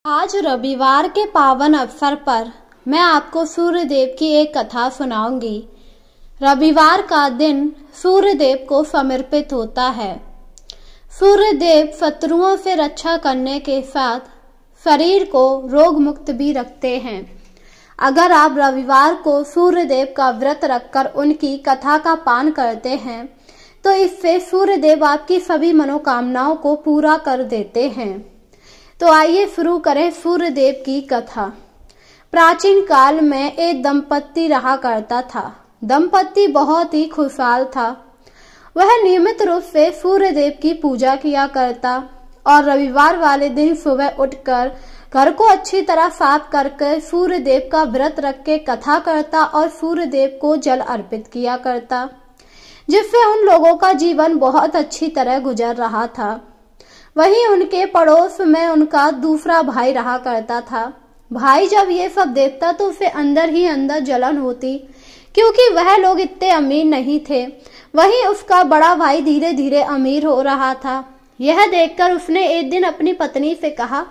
आज रविवार के पावन अवसर पर मैं आपको सूर्यदेव की एक कथा सुनाऊंगी। रविवार का दिन सूर्यदेव को समर्पित होता है। सूर्यदेव शत्रुओं से रक्षा करने के साथ शरीर को रोग मुक्त भी रखते हैं। अगर आप रविवार को सूर्यदेव का व्रत रखकर उनकी कथा का पान करते हैं तो इससे सूर्यदेव आपकी सभी मनोकामनाओं को पूरा कर देते हैं। तो आइए शुरू करें सूर्यदेव की कथा। प्राचीन काल में एक दंपति रहा करता था। दंपति बहुत ही खुशहाल था। वह नियमित रूप से सूर्यदेव की पूजा किया करता और रविवार वाले दिन सुबह उठकर घर को अच्छी तरह साफ करके सूर्यदेव का व्रत रख के कथा करता और सूर्यदेव को जल अर्पित किया करता, जिससे उन लोगों का जीवन बहुत अच्छी तरह गुजर रहा था। वहीं उनके पड़ोस में उनका दूसरा भाई रहा करता था। भाई जब ये सब देखता तो उसे अंदर ही अंदर जलन होती, क्योंकि वह लोग इतने अमीर नहीं थे। वहीं उसका बड़ा भाई धीरे धीरे अमीर हो रहा था। यह देखकर उसने एक दिन अपनी पत्नी से कहा,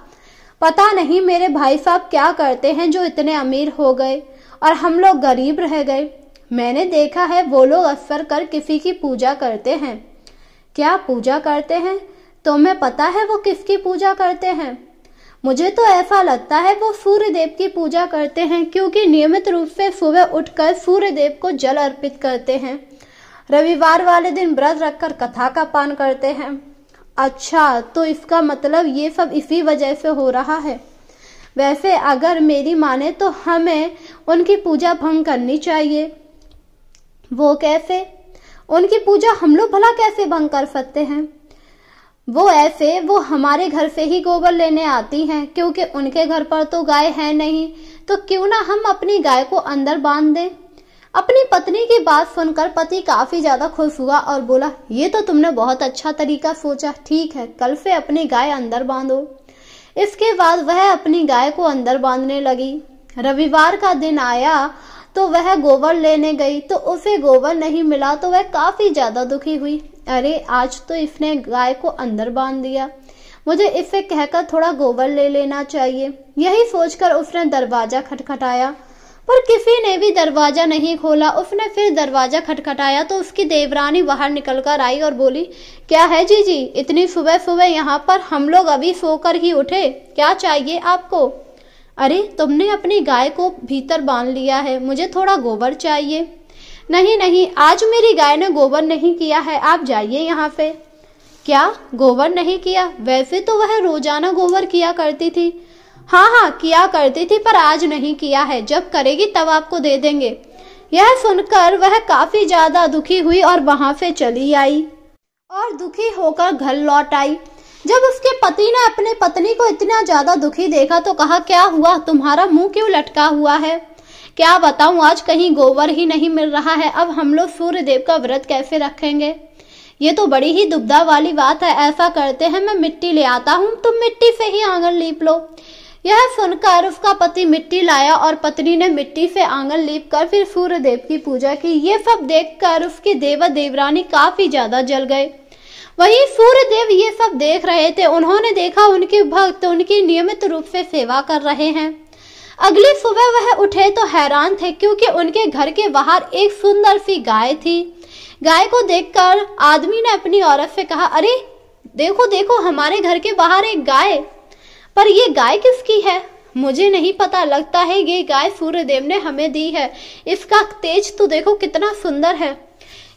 पता नहीं मेरे भाई साहब क्या करते हैं जो इतने अमीर हो गए और हम लोग गरीब रह गए। मैंने देखा है वो लोग अक्सर कर किसी की पूजा करते हैं। क्या पूजा करते हैं? तुम्हें पता है वो किसकी पूजा करते हैं? मुझे तो ऐसा लगता है वो सूर्यदेव की पूजा करते हैं, क्योंकि नियमित रूप से सुबह उठकर सूर्यदेव को जल अर्पित करते हैं। रविवार वाले दिन व्रत रखकर कथा का पान करते हैं। अच्छा, तो इसका मतलब ये सब इसी वजह से हो रहा है। वैसे अगर मेरी माने तो हमें उनकी पूजा भंग करनी चाहिए। वो कैसे? उनकी पूजा हम लोग भला कैसे भंग कर सकते हैं? वो हमारे घर से ही गोबर लेने आती हैं, क्योंकि उनके घर पर तो गाय है नहीं। तो क्यों ना हम अपनी गाय को अंदर बांध दें। अपनी पत्नी की बात सुनकर पति काफी ज्यादा खुश हुआ और बोला, ये तो तुमने बहुत अच्छा तरीका सोचा। ठीक है, कल से अपनी गाय अंदर बांधो। इसके बाद वह अपनी गाय को अंदर बांधने लगी। रविवार का दिन आया तो वह गोबर लेने गई तो उसे गोबर नहीं मिला तो वह काफी ज्यादा दुखी हुई। अरे, आज तो इसने गाय को अंदर बांध दिया, मुझे इससे कहकर थोड़ा गोबर ले लेना चाहिए। यही सोचकर उसने दरवाजा खटखटाया, पर किसी ने भी दरवाजा नहीं खोला। उसने फिर दरवाजा खटखटाया तो उसकी देवरानी बाहर निकलकर आई और बोली, क्या है जीजी, इतनी सुबह सुबह यहाँ पर? हम लोग अभी सोकर ही उठे, क्या चाहिए आपको? अरे, तुमने अपनी गाय को भीतर बांध लिया है, मुझे थोड़ा गोबर चाहिए। नहीं नहीं, आज मेरी गाय ने गोबर नहीं किया है, आप जाइए यहाँ से। क्या गोबर नहीं किया? वैसे तो वह रोजाना गोबर किया करती थी। हाँ, किया करती थी, पर आज नहीं किया है। जब करेगी तब आपको दे देंगे। यह सुनकर वह काफी ज्यादा दुखी हुई और वहां से चली आई और दुखी होकर घर लौट आई। जब उसके पति ने अपने पत्नी को इतना ज्यादा दुखी देखा तो कहा, क्या हुआ, तुम्हारा मुंह क्यों लटका हुआ है? क्या बताऊं, आज कहीं गोबर ही नहीं मिल रहा है। अब हम लोग सूर्यदेव का व्रत कैसे रखेंगे? ये तो बड़ी ही दुविधा वाली बात है। ऐसा करते हैं, मैं मिट्टी ले आता हूँ, तुम मिट्टी से ही आंगन लीप लो। यह सुनकर उसका पति मिट्टी लाया और पत्नी ने मिट्टी से आंगन लीप कर फिर सूर्यदेव की पूजा की। ये सब देखकर उसकी देवर देवरानी काफी ज्यादा जल गए। वहीं सूर्यदेव ये सब देख रहे थे। उन्होंने देखा उनके भक्त उनकी नियमित रूप से सेवा कर रहे हैं। अगली सुबह वह उठे तो हैरान थे, क्योंकि उनके घर के बाहर एक सुंदर सी गाय थी। गाय को देखकर आदमी ने अपनी औरत से कहा, अरे देखो देखो, हमारे घर के बाहर एक गाय। पर ये गाय किसकी है? मुझे नहीं पता, लगता है ये गाय सूर्यदेव ने हमें दी है। इसका तेज तो देखो कितना सुंदर है।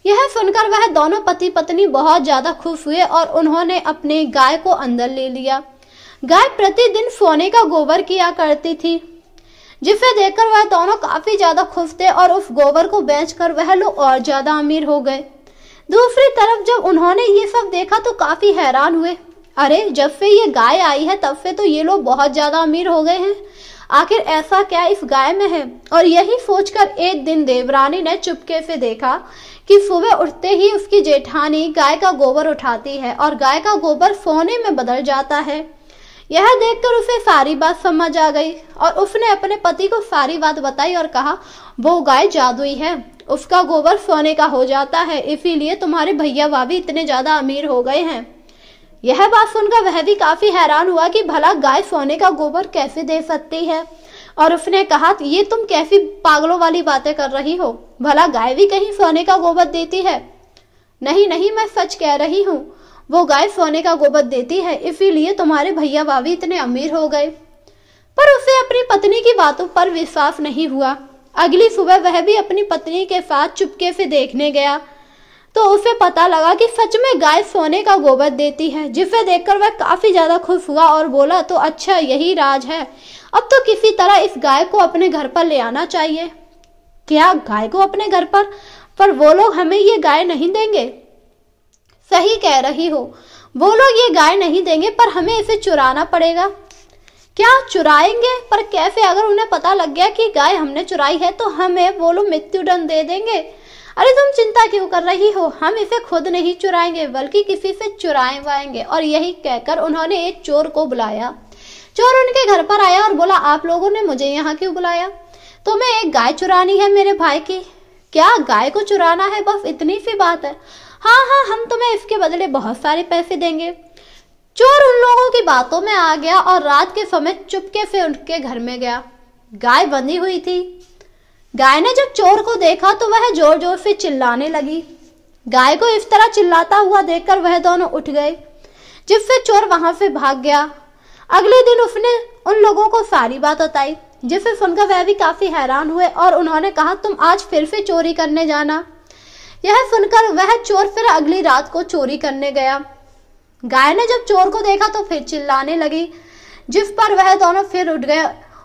यह सुनकर वह दोनों पति पत्नी बहुत ज्यादा खुश हुए और उन्होंने अपनी गाय को अंदर ले लिया। गाय प्रतिदिन सोने का गोबर किया करती थी, जिसे देखकर वह दोनों काफी ज्यादा खुश थे और उस गोबर को बेचकर वह लोग और ज्यादा अमीर हो गए। दूसरी तरफ जब उन्होंने ये सब देखा तो काफी हैरान हुए। अरे, जब से ये गाय आई है तब से तो ये लोग बहुत ज्यादा अमीर हो गए हैं। आखिर ऐसा क्या इस गाय में है? और यही सोचकर एक दिन देवरानी ने चुपके से देखा कि सुबह उठते ही उसकी जेठानी गाय का गोबर उठाती है और गाय का गोबर सोने में बदल जाता है। यह देखकर उसे सारी बात समझ आ गई और उसने अपने पति को सारी बात बताई और कहा, वो गाय जादुई है, उसका गोबर सोने का हो जाता है, इसीलिए तुम्हारे भैया भाभी इतने ज्यादा अमीर हो गए हैं। यह बात सुनकर वह भी काफी हैरान हुआ कि भला गाय सोने का गोबर कैसे दे सकती है, और उसने कहा ये तुम कैसी पागलों वाली बातें कर रही हो, भला गाय भी कहीं सोने का गोबर देती है? नहीं नहीं, मैं सच कह रही हूँ, वो गाय सोने का गोबर देती है, इसीलिए तुम्हारे भैया भाभी इतने अमीर हो गए। पर उसे अपनी पत्नी की बातों पर विश्वास नहीं हुआ। अगली सुबह वह भी अपनी पत्नी के साथ चुपके से देखने गया तो उसे पता लगा कि सच में गाय सोने का गोबर देती है, जिसे देखकर वह काफी ज्यादा खुश हुआ और बोला, तो अच्छा यही राज है, अब तो किसी तरह इस गाय को अपने घर पर ले आना चाहिए। क्या गाय को अपने घर पर वो लोग हमें ये गाय नहीं देंगे? सही कह रही हो, वो लोग ये गाय नहीं देंगे, पर हमें इसे चुराना पड़ेगा। क्या चुराएंगे? पर कैसे? अगर उन्हें पता लग गया कि गाय हमने चुराई है तो हमें वो लोग मृत्युदंड दे देंगे। अरे तुम चिंता क्यों कर रही हो, हम इसे खुद नहीं चुराएंगे बल्कि किसी से चुराएंगे। और यही कहकर उन्होंने एक चोर को बुलाया। चोर उनके घर पर आया और बोला, आप लोगों ने मुझे यहाँ क्यों बुलाया? तुम्हें एक गाय चुरानी है मेरे भाई की। क्या गाय को चुराना है? बस इतनी सी बात है। हाँ हाँ, हम तुम्हें इसके बदले बहुत सारे पैसे देंगे। चोर उन लोगों की बातों में आ गया और रात के समय चुपके से उनके घर में गया। गाय बंधी हुई थी। गाय ने जब चोर को देखा तो वह जोर जोर से चिल्लाने लगी। गाय को इस तरह चिल्लाता हुआ देखकर वह दोनों उठ गए, जिससे चोर वहां से भाग गया। अगले दिन उसने उन लोगों को सारी बात बताई, जिसे सुनकर वह भी काफी हैरान हुए और उन्होंने कहा, तुम आज फिर से चोरी करने जाना। यह सुनकर वह चोर फिर अगली रात को चोरी करने गया। गाय ने जब चोर को देखा तो फिर चिल्लाने लगी, जिस पर वह दोनों फिर उठ गए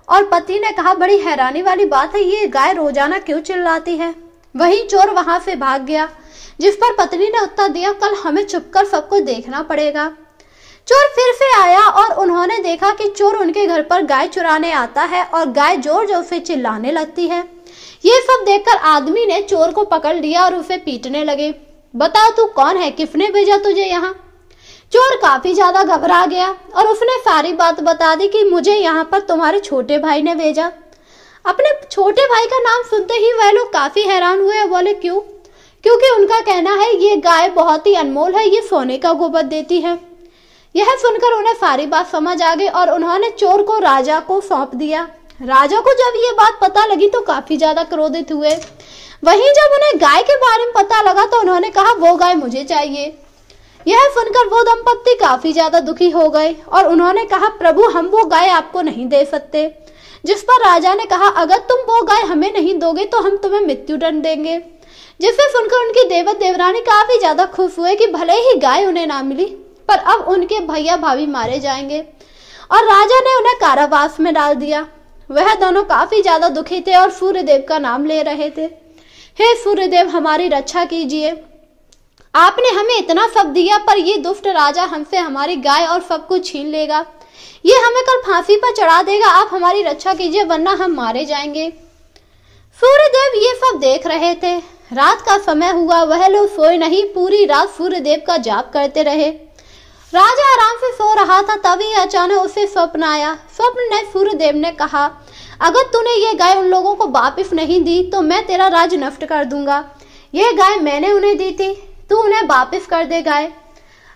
और पति ने कहा, बड़ी हैरानी वाली बात है, ये गाय रोजाना क्यों चिल्लाती है? वही चोर वहां से भाग गया, जिस पर पत्नी ने उत्तर दिया, कल हमें छुपकर सबको देखना पड़ेगा। चोर फिर से आया और उन्होंने देखा कि चोर उनके घर पर गाय चुराने आता है और गाय जोर जोर से चिल्लाने लगती है। ये सब देखकर आदमी ने चोर को पकड़ लिया और उसे पीटने लगे। बता तू कौन है, किसने भेजा तुझे यहाँ? चोर काफी ज्यादा घबरा गया और उसने सारी बात बता दी कि मुझे यहाँ पर तुम्हारे छोटे भाई ने भेजा। अपने छोटे भाई का नाम सुनते ही वह लोग काफी हैरान हुए और बोले, क्यों? क्योंकि उनका कहना है ये गाय बहुत ही अनमोल है, ये सोने का गोबर देती है। यह सुनकर उन्हें सारी बात समझ आ गई और उन्होंने चोर को राजा को सौंप दिया। राजा को जब ये बात पता लगी तो काफी ज्यादा क्रोधित हुए। वहीं जब उन्हें गाय के बारे में पता लगा तो उन्होंने कहा, वो गाय मुझे चाहिए। यह सुनकर वो दंपत्ति काफी ज्यादा दुखी हो गए और उन्होंने कहा, प्रभु हम वो गाय आपको नहीं दे सकते। जिस पर राजा ने कहा, अगर तुम वो गाय हमें नहीं दोगे तो हम तुम्हें मृत्युदंड देंगे। जिसे सुनकर उनकी देवर देवरानी काफी ज्यादा खुश हुए कि भले ही गाय उन्हें ना मिली, पर अब उनके भैया भाभी मारे जाएंगे, और राजा ने उन्हें कारावास में डाल दिया। वह दोनों काफी ज्यादा दुखी थे और सूर्यदेव का नाम ले रहे थे। हे सूर्यदेव, हमारी रक्षा कीजिए, आपने हमें इतना सब दिया, पर ये दुष्ट राजा हमसे हमारी गाय और सब कुछ छीन लेगा। ये हमें कल फांसी पर चढ़ा देगा। आप हमारी रक्षा कीजिए, वरना हम मारे जाएंगे। सूर्यदेव ये सब देख रहे थे। रात का समय हुआ, वह लोग सोए नहीं, पूरी रात सूर्यदेव का जाप करते रहे। राजा आराम से सो रहा था, तभी अचानक उसे स्वप्न आया। स्वप्न में सूर्यदेव ने कहा, अगर तूने ये गाय उन लोगों को वापस नहीं दी तो मैं तेरा राज नष्ट कर दूंगा। ये गाय मैंने उन्हें दी थी, तू उन्हें वापस कर दे गाय।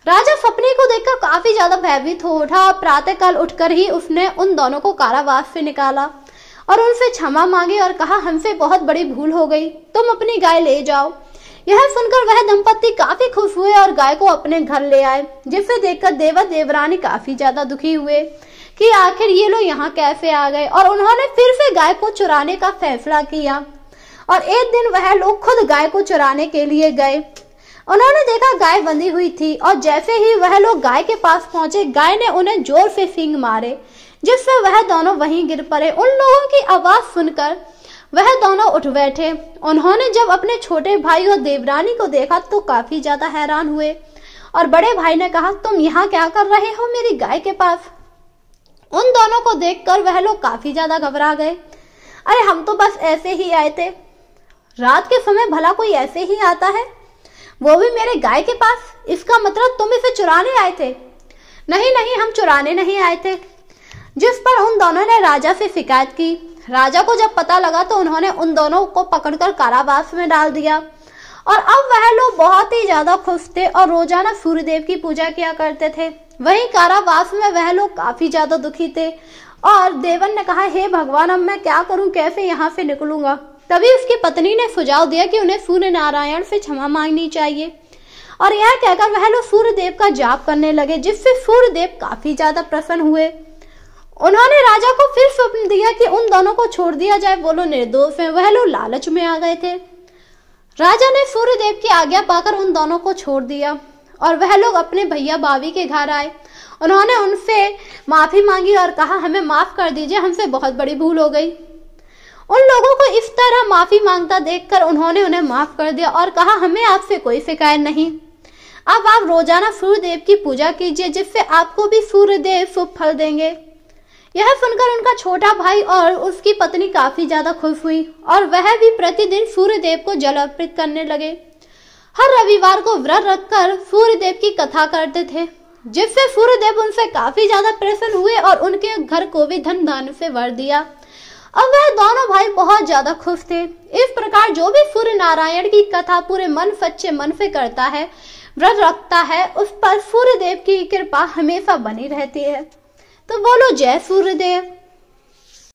राजा सपने को देखकर काफी ज्यादा भयभीत हो उठा और प्रातःकाल उठकर ही उसने उन दोनों को कारावास से निकाला और उनसे क्षमा मांगी और कहा, हमसे बहुत बड़ी भूल हो गई, तुम अपनी गाय ले जाओ। यह सुनकर वह दंपत्ति काफी खुश हुए और गाय को अपने घर ले आए, जिसे देखकर देवर देवरानी काफी ज्यादा दुखी हुए कि आखिर ये लोग यहाँ कैसे आ गए, और उन्होंने फिर से गाय को चुराने का फैसला किया। और एक दिन वह लोग खुद गाय को चुराने के लिए गए। उन्होंने देखा गाय बंधी हुई थी और जैसे ही वह लोग गाय के पास पहुंचे, गाय ने उन्हें जोर से सींग मारे, जिससे वह दोनों वहीं गिर पड़े। उन लोगों की आवाज सुनकर वह दोनों उठ बैठे। उन्होंने जब अपने छोटे भाई और देवरानी को देखा तो काफी ज्यादा हैरान हुए और बड़े भाई ने कहा, तुम यहाँ क्या कर रहे हो मेरी गाय के पास? उन दोनों को देखकर वह लोग काफी ज्यादा घबरा गए। अरे हम तो बस ऐसे ही आए थे। रात के समय भला कोई ऐसे ही आता है, वो भी मेरे गाय के पास? इसका मतलब तुम इसे चुराने आए थे? नहीं नहीं, हम चुराने नहीं आए थे। जिस पर उन दोनों ने राजा से शिकायत की। राजा को जब पता लगा तो उन्होंने उन दोनों को पकड़कर कारावास में डाल दिया और अब वह लोग बहुत ही ज्यादा खुश थे और रोजाना सूर्यदेव की पूजा किया करते थे। वहीं कारावास में वह लोग काफी ज्यादा दुखी थे और देवन ने कहा, हे भगवान, अब मैं क्या करूं, कैसे यहाँ से निकलूंगा। तभी उसकी पत्नी ने सुझाव दिया कि उन्हें सूर्य नारायण से क्षमा मांगनी चाहिए और यह कहकर वह लोग सूर्यदेव का जाप करने लगे, जिससे सूर्यदेव काफी ज्यादा प्रसन्न हुए। उन्होंने राजा को फिर स्वप्न दिया कि उन दोनों को छोड़ दिया जाए, वो लोग निर्दोष हैं। वह लोग लालच में आ गए थे। राजा ने सूर्यदेव की आज्ञा पाकर उन दोनों को छोड़ दिया और वह लोग अपने भैया भाभी के घर आए। उन्होंने उनसे माफी मांगी और कहा, हमें माफ कर दीजिए, हमसे बहुत बड़ी भूल हो गई। उन लोगों को इस तरह माफी मांगता देखकर उन्होंने उन्हें माफ कर दिया और कहा, हमें आपसे कोई शिकायत नहीं। अब आप रोजाना सूर्यदेव की पूजा कीजिए, जिससे आपको भी सूर्यदेव शुभ फल देंगे। यह सुनकर उनका छोटा भाई और उसकी पत्नी काफी ज्यादा खुश हुई और वह भी प्रतिदिन सूर्यदेव को जल अर्पित करने लगे। हर रविवार को व्रत रखकर सूर्यदेव की कथा करते थे, जिससे सूर्यदेव उनसे काफी ज्यादा प्रसन्न हुए और उनके घर को भी धन दान से वर दिया। अब वह दोनों भाई बहुत ज्यादा खुश थे। इस प्रकार जो भी सूर्य नारायण की कथा पूरे मन सच्चे मन से करता है, व्रत रखता है, उस पर सूर्यदेव की कृपा हमेशा बनी रहती है। तो बोलो जय सूर्यदेव।